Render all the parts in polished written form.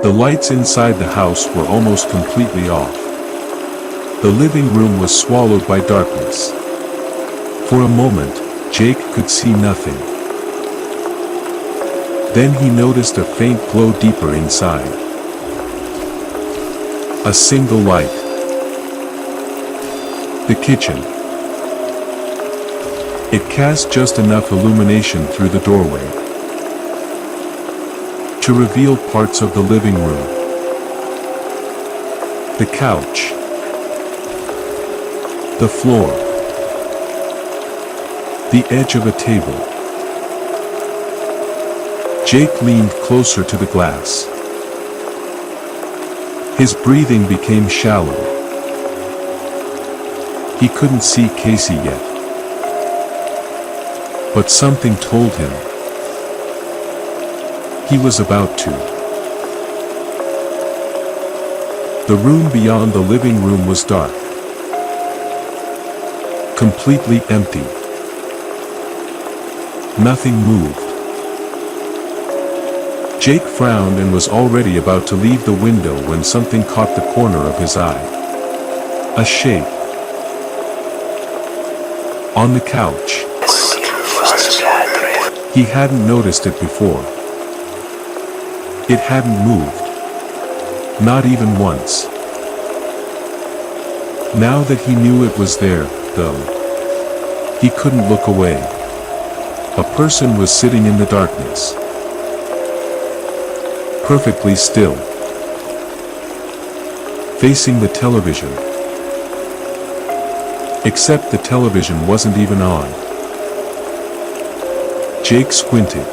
The lights inside the house were almost completely off. The living room was swallowed by darkness. For a moment, Jake could see nothing. Then he noticed a faint glow deeper inside. A single light. The kitchen. It cast just enough illumination through the doorway to reveal parts of the living room. The couch. The floor. The edge of a table. Jake leaned closer to the glass. His breathing became shallow. He couldn't see Kacey yet. But something told him he was about to. The room beyond the living room was dark. Completely empty. Nothing moved. Jake frowned and was already about to leave the window when something caught the corner of his eye. A shape. On the couch. He hadn't noticed it before. It hadn't moved. Not even once. Now that he knew it was there, though, he couldn't look away. A person was sitting in the darkness. Perfectly still. Facing the television. Except the television wasn't even on. Jake squinted.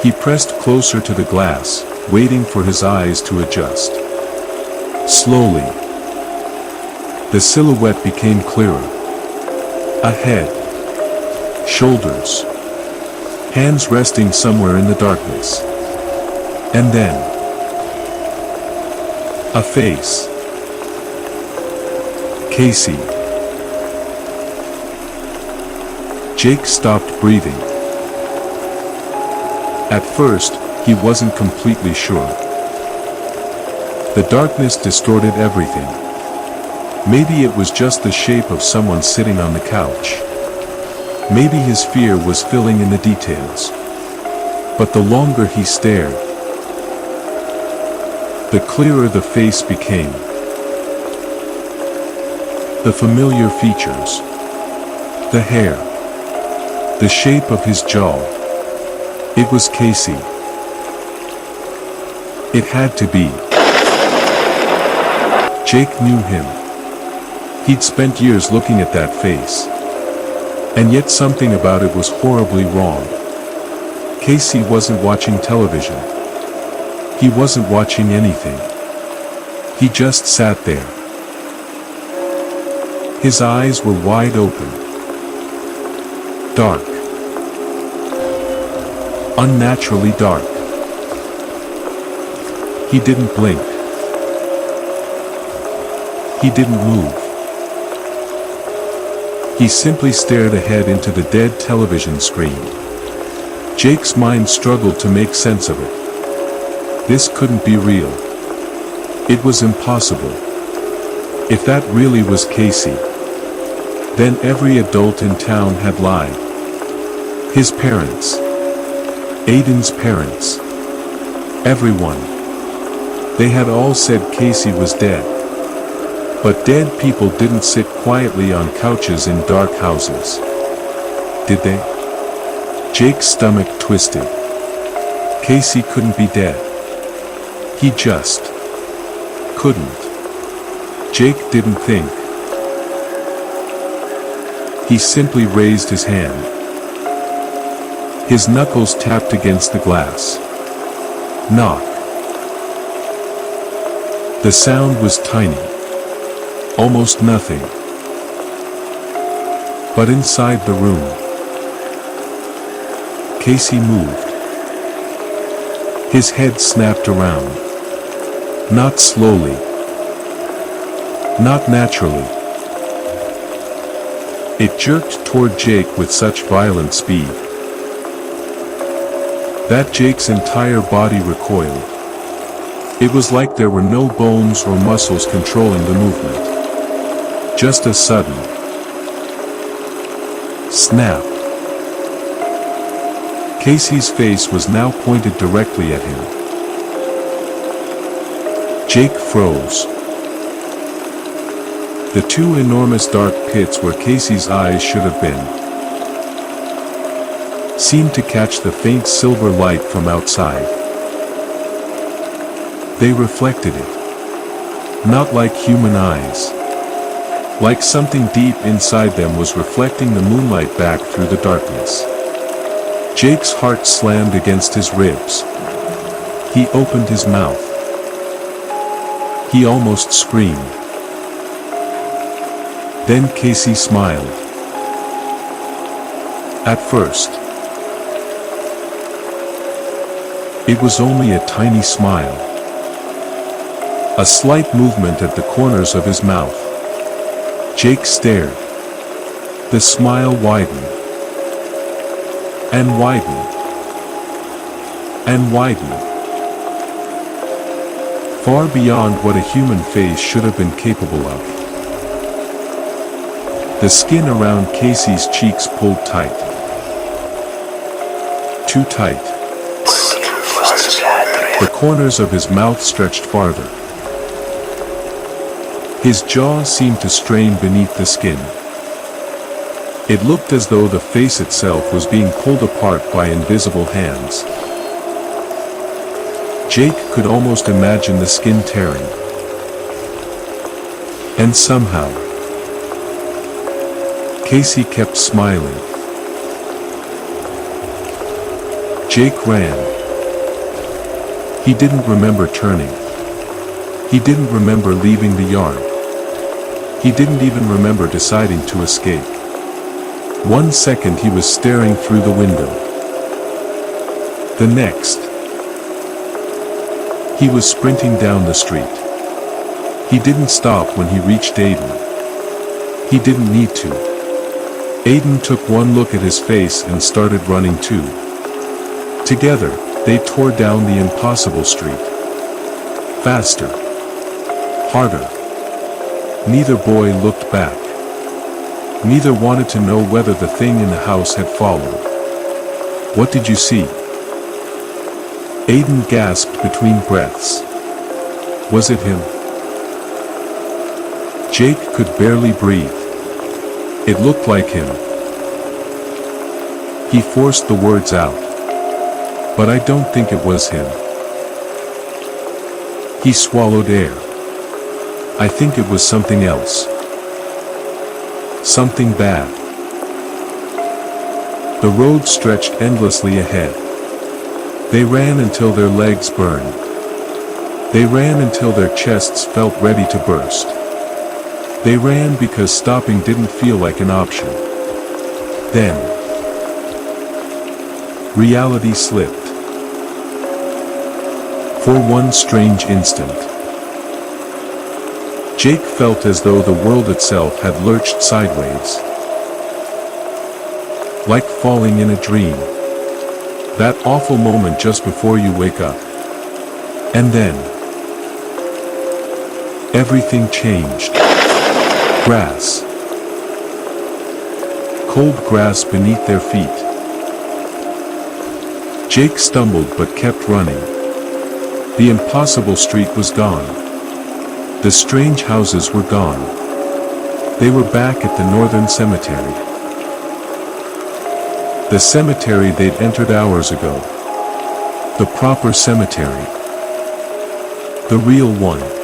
He pressed closer to the glass, waiting for his eyes to adjust. Slowly, the silhouette became clearer. A head. Shoulders. Hands resting somewhere in the darkness. And then, a face. Kacey. Jake stopped breathing. At first, he wasn't completely sure. The darkness distorted everything. Maybe it was just the shape of someone sitting on the couch. Maybe his fear was filling in the details. But the longer he stared, the clearer the face became. The familiar features. The hair. The shape of his jaw. It was Kacey. It had to be. Jake knew him. He'd spent years looking at that face. And yet something about it was horribly wrong. Kacey wasn't watching television. He wasn't watching anything. He just sat there. His eyes were wide open. Dark. Unnaturally dark. He didn't blink. He didn't move. He simply stared ahead into the dead television screen. Jake's mind struggled to make sense of it. This couldn't be real. It was impossible. If that really was Kacey, then every adult in town had lied. His parents. Aiden's parents. Everyone. They had all said Kacey was dead. But dead people didn't sit quietly on couches in dark houses. Did they? Jake's stomach twisted. Kacey couldn't be dead. He just couldn't. Jake didn't think. He simply raised his hand. His knuckles tapped against the glass. Knock. The sound was tiny. Almost nothing. But inside the room, Kacey moved. His head snapped around. Not slowly. Not naturally. It jerked toward Jake with such violent speed that Jake's entire body recoiled. It was like there were no bones or muscles controlling the movement. Just a sudden snap. Kacey's face was now pointed directly at him. Jake froze. The two enormous dark pits where Kacey's eyes should have been seemed to catch the faint silver light from outside. They reflected it. Not like human eyes. Like something deep inside them was reflecting the moonlight back through the darkness. Jake's heart slammed against his ribs. He opened his mouth. He almost screamed. Then Kacey smiled. At first, it was only a tiny smile. A slight movement at the corners of his mouth. Jake stared. The smile widened. And widened. And widened. Far beyond what a human face should have been capable of. The skin around Kacey's cheeks pulled tight. Too tight. The corners of his mouth stretched farther. His jaw seemed to strain beneath the skin. It looked as though the face itself was being pulled apart by invisible hands. Jake could almost imagine the skin tearing. And somehow, Kacey kept smiling. Jake ran. He didn't remember turning. He didn't remember leaving the yard. He didn't even remember deciding to escape. 1 second he was staring through the window. The next, he was sprinting down the street. He didn't stop when he reached Aiden. He didn't need to. Aiden took one look at his face and started running too. Together, they tore down the impossible street. Faster. Harder. Neither boy looked back. Neither wanted to know whether the thing in the house had followed. What did you see? Aiden gasped between breaths. Was it him? Jake could barely breathe. It looked like him. He forced the words out. But I don't think it was him. He swallowed air. I think it was something else. Something bad. The road stretched endlessly ahead. They ran until their legs burned. They ran until their chests felt ready to burst. They ran because stopping didn't feel like an option. Then, reality slipped. For one strange instant, Jake felt as though the world itself had lurched sideways. Like falling in a dream. That awful moment just before you wake up. And then, everything changed. Grass. Cold grass beneath their feet. Jake stumbled but kept running. The impossible street was gone. The strange houses were gone. They were back at the northern cemetery. The cemetery they'd entered hours ago. The proper cemetery. The real one.